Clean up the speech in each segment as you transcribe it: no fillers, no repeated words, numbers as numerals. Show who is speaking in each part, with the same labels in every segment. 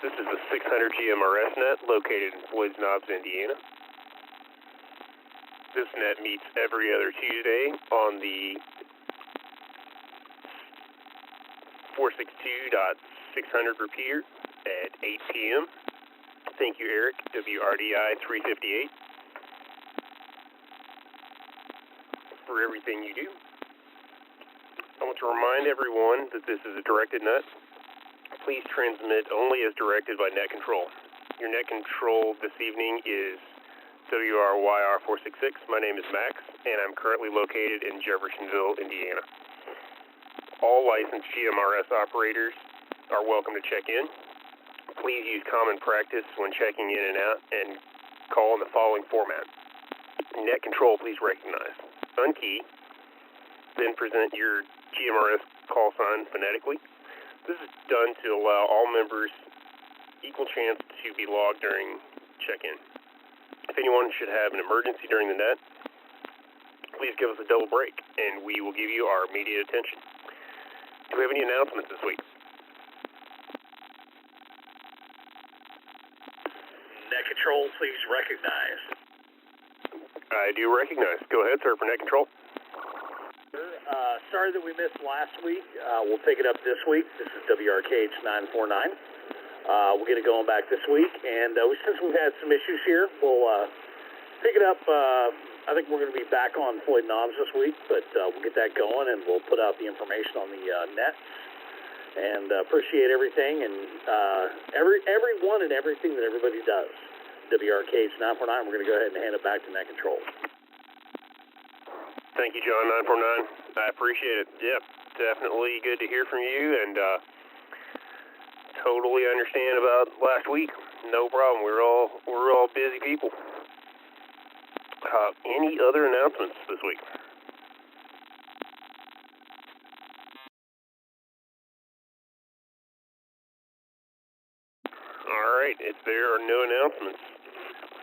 Speaker 1: This is the 600 GMRS net located in Floyd Knobs, Indiana. This net meets every other Tuesday on the 462.600 repeater at 8 p.m. Thank you, Eric, WRYR466, for everything you do. I want to remind everyone that this is a directed net. Please transmit only as directed by net control. Your net control this evening is WRYR466. My name is Max, and I'm currently located in Jeffersonville, Indiana. All licensed GMRS operators are welcome to check in. Please use common practice when checking in and out, and call in the following format. Net control, please recognize. Unkey, then present your GMRS call sign phonetically. This is done to allow all members equal chance to be logged during check-in. If anyone should have an emergency during the net, please give us a double break, and we will give you our immediate attention. Do we have any announcements this week?
Speaker 2: Net control, please recognize.
Speaker 1: I do recognize. Go ahead, sir, for net control.
Speaker 2: Sorry that we missed last week. We'll take it up this week. This is WRKH 949. We'll get it going back this week, and since we've had some issues here, we'll pick it up. I think we're going to be back on Floyd Knobs this week, but we'll get that going, and we'll put out the information on the net. And appreciate everything and everyone and everything that everybody does. WRKH 949. We're going to go ahead and hand it back to net control.
Speaker 1: Thank you, John 949. I appreciate it. Yep, definitely good to hear from you, and totally understand about last week. No problem. We're all busy people. Any other announcements this week? All right. If there are no announcements,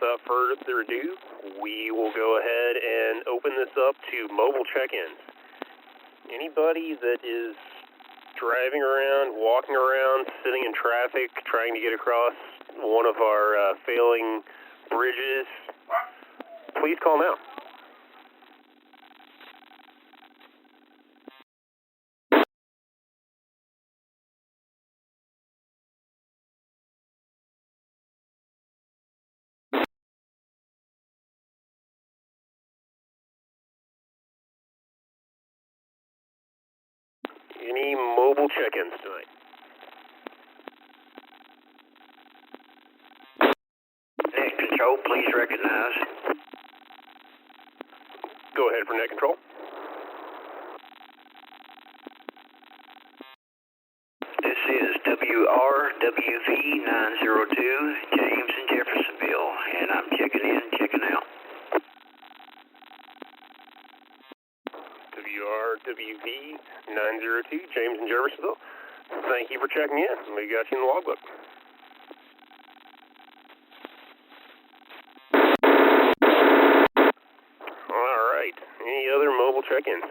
Speaker 1: without further ado, we will go ahead and open this up to mobile check-ins. Anybody that is driving around, walking around, sitting in traffic, trying to get across one of our failing bridges, please call now. Any mobile check-ins tonight?
Speaker 3: Net control, please recognize.
Speaker 1: Go ahead for net control.
Speaker 3: This is WRWV902, James in Jeffersonville, and I'm checking in, checking out.
Speaker 1: WRWV902, James in Jeffersonville. Thank you for checking in. We got you in the logbook. All right. Any other mobile check-ins?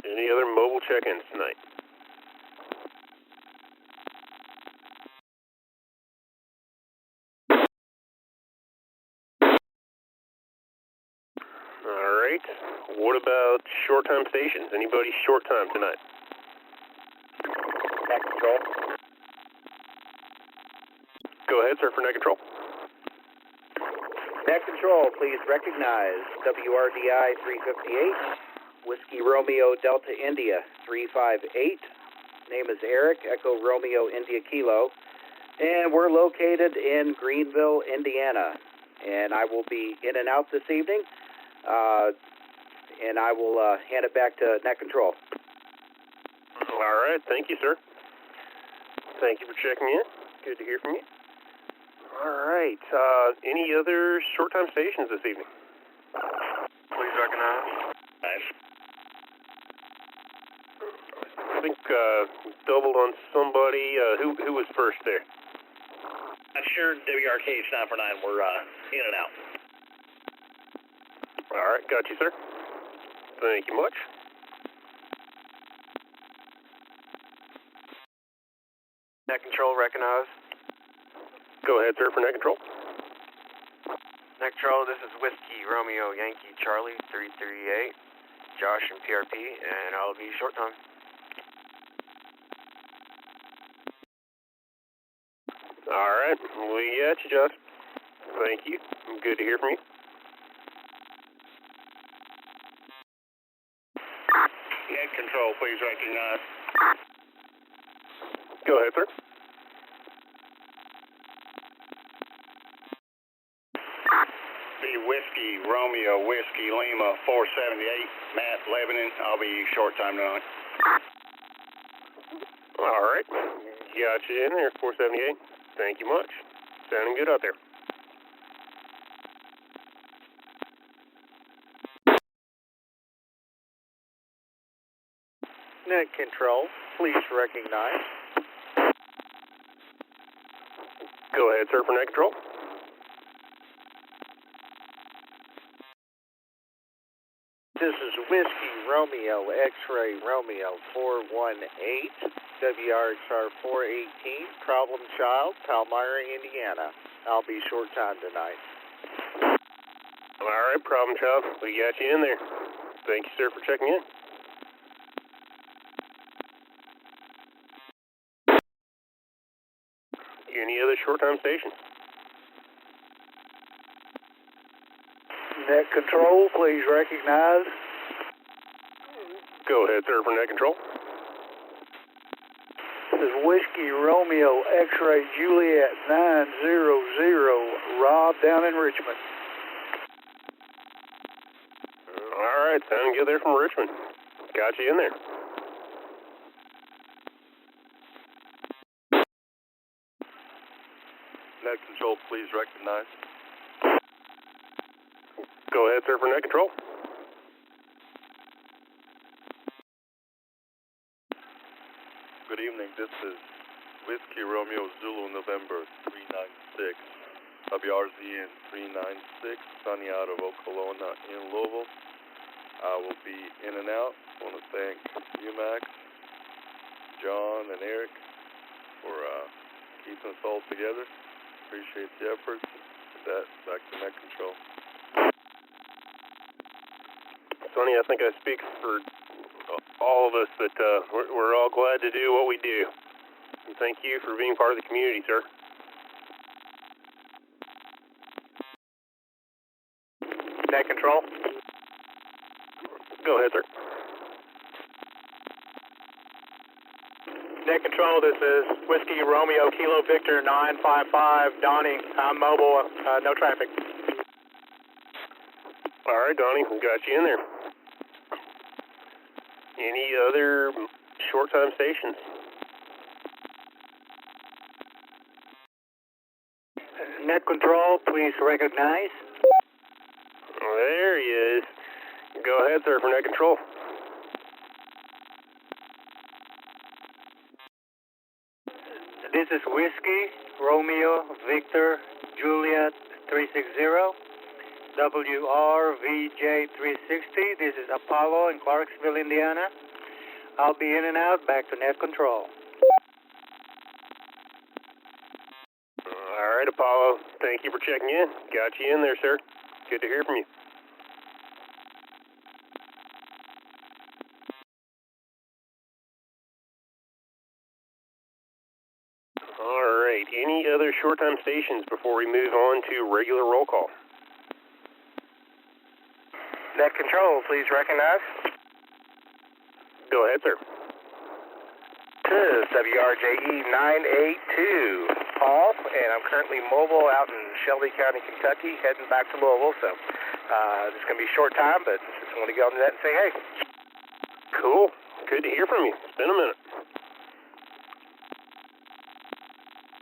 Speaker 1: Any other mobile check-ins tonight? All right. What about short time stations? Anybody short time tonight?
Speaker 2: Net control.
Speaker 1: Go ahead, sir, for net control.
Speaker 4: Net control, please recognize WRDI 358. Whiskey Romeo Delta India 358. Name is Eric, Echo Romeo India Kilo. And we're located in Greenville, Indiana. And I will be in and out this evening. And I will hand it back to net control.
Speaker 1: All right. Thank you, sir. Thank you for checking in. Good to hear from you. All right. Any other short-time stations this evening? Please recognize.
Speaker 2: Nice.
Speaker 1: I think we doubled on somebody. Who was first there?
Speaker 2: Not sure. WRKH 949. We're in and out.
Speaker 1: All right, got you, sir. Thank you much.
Speaker 5: Net control recognized.
Speaker 1: Go ahead, sir, for net control.
Speaker 5: Net control, this is Whiskey Romeo Yankee Charlie 338, Josh and PRP, and I'll be short time.
Speaker 1: All right, we got you, Josh. Thank you. Good to hear from you.
Speaker 2: Net control, please recognize.
Speaker 1: Go ahead, sir.
Speaker 2: Whiskey Romeo Whiskey Lima 478, Matt Lebanon. I'll be short time tonight.
Speaker 1: All right, got you in there, 478. Thank you much. Sounding good out there.
Speaker 4: Net control, please recognize.
Speaker 1: Go ahead, sir, for net control.
Speaker 4: This is Whiskey Romeo X-Ray Romeo 418, WRXR418, Problem Child, Palmyra, Indiana. I'll be short time tonight.
Speaker 1: All right, Problem Child. We got you in there. Thank you, sir, for checking in. Any other short time stations?
Speaker 4: Net control, please recognize.
Speaker 1: Go ahead, sir, for net control.
Speaker 4: This is Whiskey Romeo X-Ray Juliet 900, Rob down in Richmond.
Speaker 1: All right, sounding good there from Richmond. Got you in there.
Speaker 6: Net control, please recognize.
Speaker 1: Go ahead, sir, for net control.
Speaker 6: Good evening, this is Whiskey Romeo Zulu November 396, WRZN 396, sunny out of Okolona in Louisville. I will be in and out. I want to thank you, Max, John, and Eric for keeping us all together. Appreciate the efforts. With that, back to net control.
Speaker 1: Sonny, I think I speak for all of us that we're all glad to do what we do. And thank you for being part of the community, sir.
Speaker 5: Net control.
Speaker 1: Go ahead, sir.
Speaker 5: Net control, this is Whiskey Romeo Kilo Victor 955, Donnie. I'm mobile, no traffic.
Speaker 1: All right, Donnie, we got you in there. Any other short time stations?
Speaker 5: Net control, please recognize.
Speaker 1: There he is. Go ahead, sir, for net control.
Speaker 5: This is Whiskey Romeo Victor Juliet 360, WRVJ360. This is Apollo in Clarksville, Indiana. I'll be in and out, back to net control.
Speaker 1: All right, Apollo. Thank you for checking in. Got you in there, sir. Good to hear from you. All right. Any other short time stations before we move on to regular roll call?
Speaker 5: Net control, please recognize.
Speaker 1: Go ahead, sir.
Speaker 5: This is WRJE 982, Paul, and I'm currently mobile out in Shelby County, Kentucky, heading back to Louisville, so this is going to be a short time, but just want to get on the net and say hey.
Speaker 1: Cool. Good to hear from you. It's been a minute.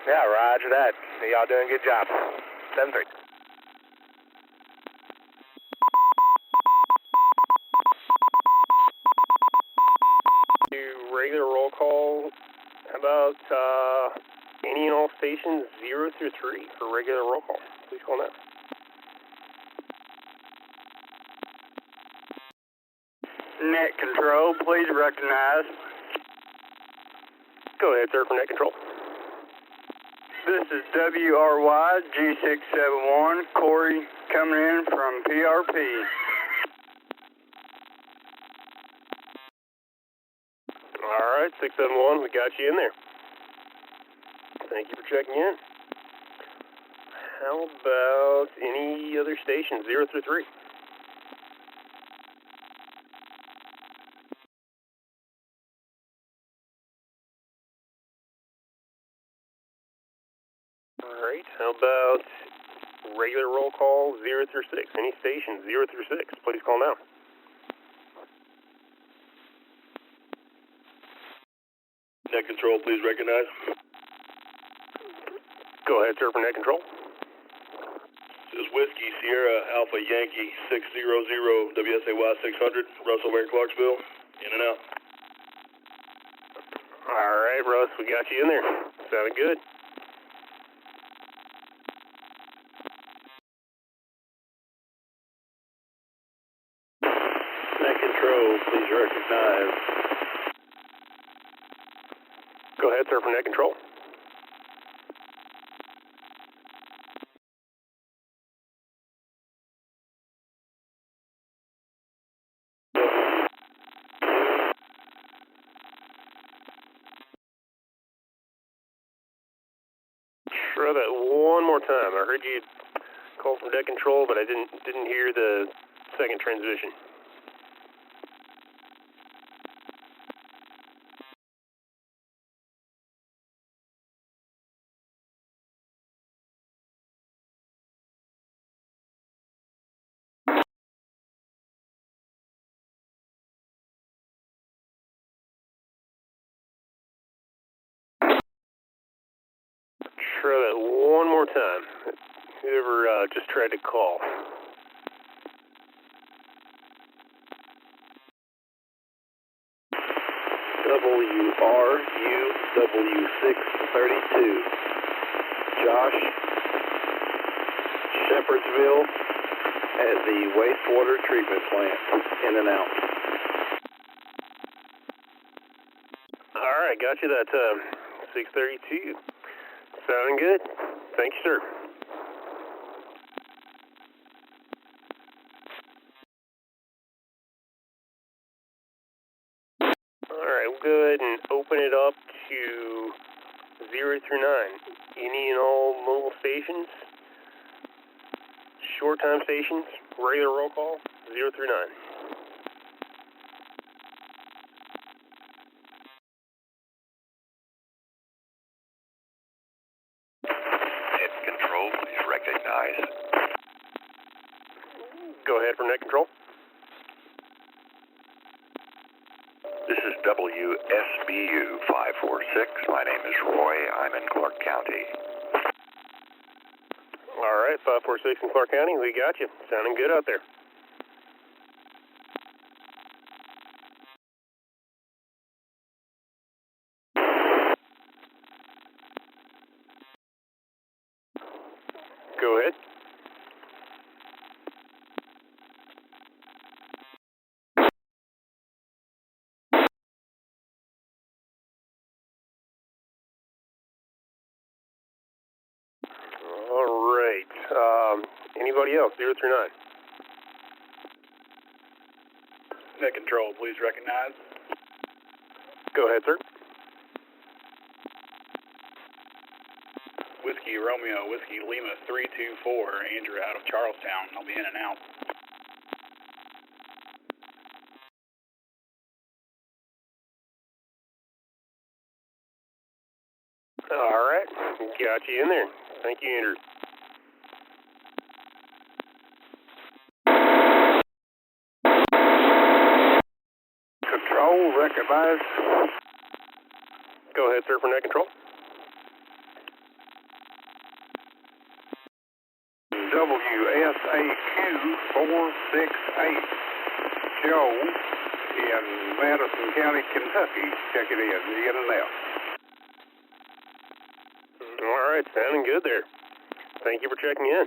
Speaker 5: Yeah, roger that. Y'all doing a good job. 7-3.
Speaker 1: call. How about any and all stations 0 through 3 for regular roll call? Please call now.
Speaker 7: Net control, please recognize.
Speaker 1: Go ahead, sir, for net control.
Speaker 7: This is WRYG671, Corey coming in from PRP.
Speaker 1: All right, 671, we got you in there. Thank you for checking in. How about any other stations 0 through 3? Alright, how about regular roll call 0 through 6? Any station 0 through 6, please call now.
Speaker 6: Net control, please recognize.
Speaker 1: Go ahead, sir, for net control.
Speaker 6: This is Whiskey Sierra Alpha Yankee 600 WSAY 600, Russell, Ware, Clarksville, in and out.
Speaker 1: Alright, Russ, we got you in there. Sounded good.
Speaker 2: Net control, please recognize.
Speaker 1: Go ahead, sir, for net control. Try that one more time. I heard you call from deck control, but I didn't hear the second transmission. Try that one more time. Whoever just tried to call.
Speaker 4: WRUW632. Josh, Shepherdsville at the wastewater treatment plant. In and out.
Speaker 1: Alright, got you that 632. Sounding good. Thank you, sir. Alright, we'll go ahead and open it up to 0 through 9. Any and all mobile stations, short time stations, regular roll call, 0 through 9.
Speaker 8: Control, please recognize.
Speaker 1: Go ahead for net control.
Speaker 8: This is WSBU 546. My name is Roy. I'm in Clark County.
Speaker 1: All right, 546 in Clark County. We got you. Sounding good out there. Go ahead. All right. Anybody else? 0 through 9.
Speaker 2: Net control, please recognize.
Speaker 1: Go ahead, sir.
Speaker 2: Whiskey Romeo, Whiskey Lima 324, Andrew out of Charlestown. I'll be in and out.
Speaker 1: All right. Got you in there. Thank you, Andrew.
Speaker 7: Control, recognize.
Speaker 1: Go ahead, sir, for net control.
Speaker 7: WSAQ 468. Joe, in Madison County, Kentucky, checking in. You get a mail.
Speaker 1: All right, sounding good there. Thank you for checking in.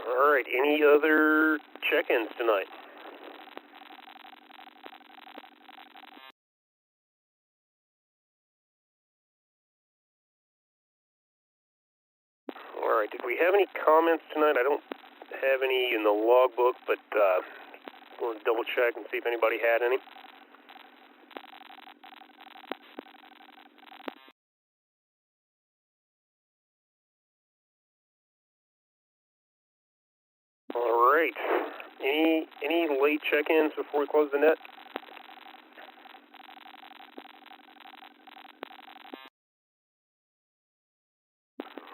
Speaker 1: All right, any other check-ins tonight? All right, did we have any comments tonight? I don't have any in the logbook, but we'll double check and see if anybody had any. All right, any late check-ins before we close the net?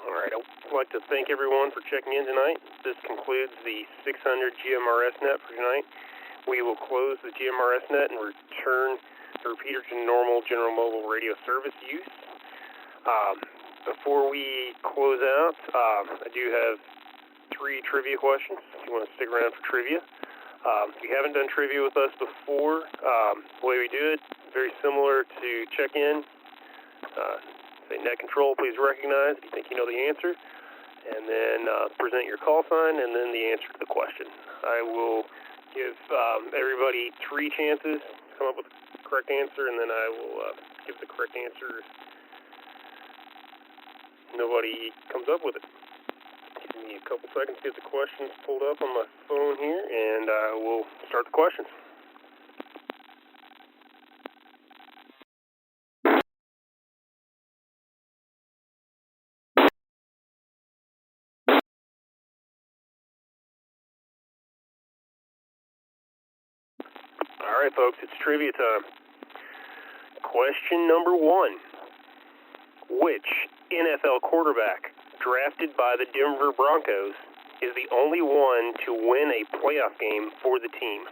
Speaker 1: All right, I'd like to thank everyone for checking in tonight. This concludes the 600 GMRS net for tonight. We will close the GMRS net and return the repeater to normal general mobile radio service use. Before we close out, I do have 3 trivia questions if you want to stick around for trivia. If you haven't done trivia with us before, the way we do it, very similar to check-in. Say net control, please recognize if you think you know the answer, and then present your call sign and then the answer to the question. I will give everybody 3 chances to come up with the correct answer, and then I will give the correct answer if nobody comes up with it. Give me a couple seconds to get the questions pulled up on my phone here, and I will start the questions. All right, folks, it's trivia time. Question number 1. Which NFL quarterback drafted by the Denver Broncos is the only one to win a playoff game for the team?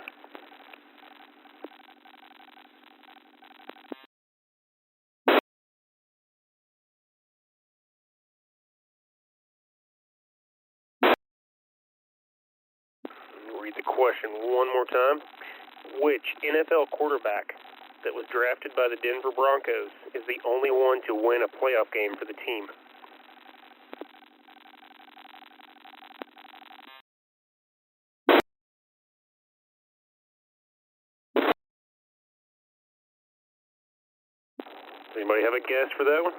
Speaker 1: Read the question one more time. Which NFL quarterback that was drafted by the Denver Broncos is the only one to win a playoff game for the team? Anybody have a guess for that one?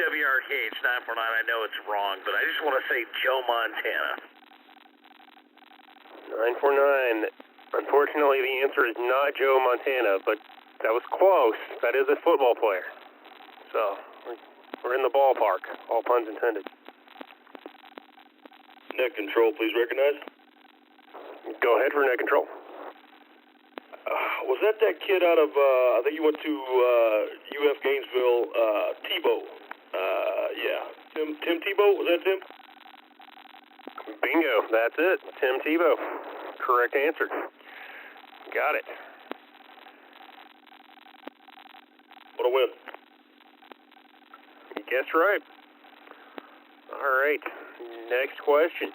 Speaker 2: WRKH 949, I know it's wrong, but I just want to say Joe Montana.
Speaker 1: 949. Unfortunately, the answer is not Joe Montana, but that was close. That is a football player. So, we're in the ballpark, all puns intended.
Speaker 6: Net control, please recognize.
Speaker 1: Go ahead for net control.
Speaker 6: Was that kid out of, I think he went to UF Gainesville, Tebow? Yeah. Tim Tebow? Was that Tim?
Speaker 1: Bingo, that's it. Tim Tebow. Correct answer. Got it.
Speaker 6: What a win.
Speaker 1: You guessed right. All right, next question.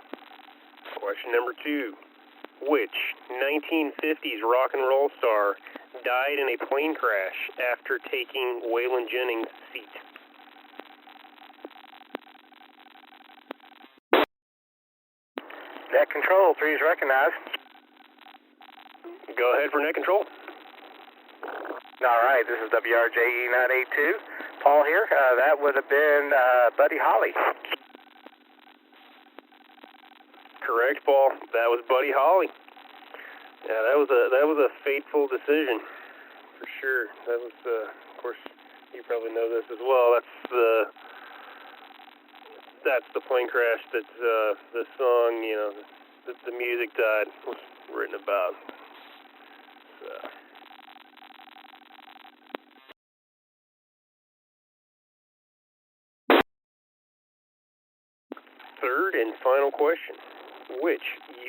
Speaker 1: Question number 2. Which 1950s rock and roll star died in a plane crash after taking Waylon Jennings' seat?
Speaker 5: Net control, please recognize.
Speaker 1: Go ahead for net control.
Speaker 5: All right, this is WRJE 982. Paul here. That would have been Buddy Holly.
Speaker 1: Correct, Paul. That was Buddy Holly. Yeah, that was a fateful decision, for sure. That was, of course, you probably know this as well. That's the plane crash that the song, the music died was written about. So. Third and final question. Which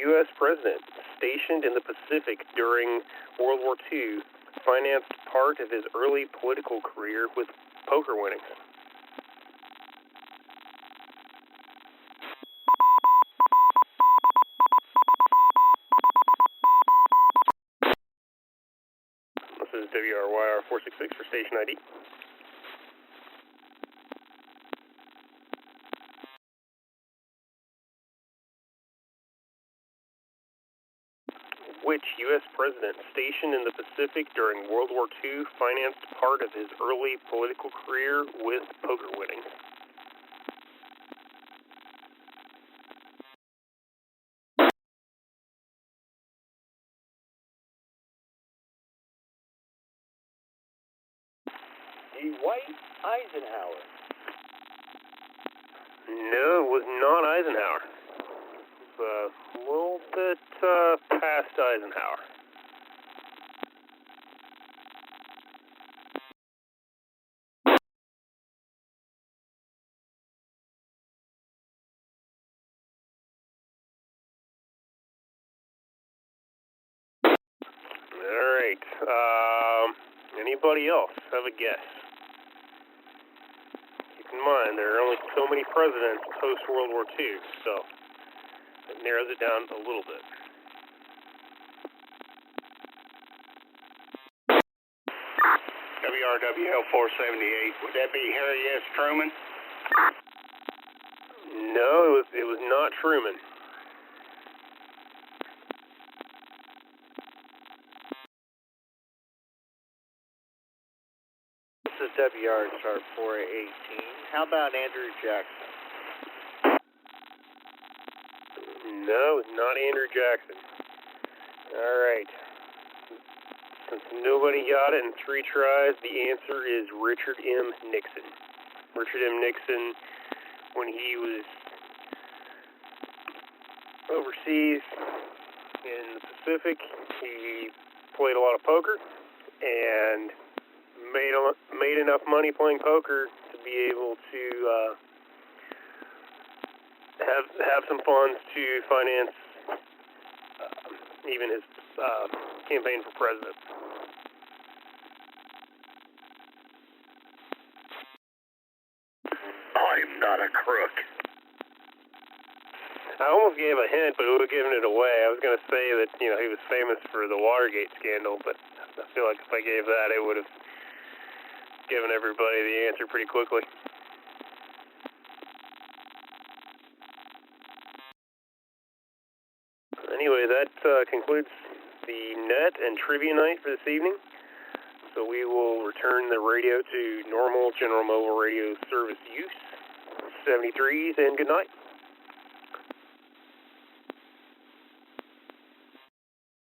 Speaker 1: U.S. president stationed in the Pacific during World War II financed part of his early political career with poker winnings. This is WRYR466 for station ID. Which U.S. president stationed in the Pacific during World War II financed part of his early political career with poker winnings?
Speaker 2: Dwight Eisenhower.
Speaker 1: No, it was not Eisenhower. It was a little bit past Eisenhower. All right. Anybody else have a guess? Keep in mind, there are only so many presidents post-World War II, so it narrows it down a little bit.
Speaker 7: WRWL478, would that be Harry S. Truman?
Speaker 1: No, it was not Truman.
Speaker 4: This is WR Sharp 418. How about Andrew Jackson?
Speaker 1: No, it's not Andrew Jackson. All right. Since nobody got it in 3 tries, the answer is Richard M. Nixon. Richard M. Nixon, when he was overseas in the Pacific, he played a lot of poker and made enough money playing poker to be able to have some funds to finance even his campaign for president.
Speaker 7: I'm not a crook.
Speaker 1: I almost gave a hint, but it would have given it away. I was going to say that, he was famous for the Watergate scandal, but I feel like if I gave that, it would have given everybody the answer pretty quickly. Anyway, that concludes the net and trivia night for this evening. So we will return the radio to normal General Mobile radio service use. 73s, and good night.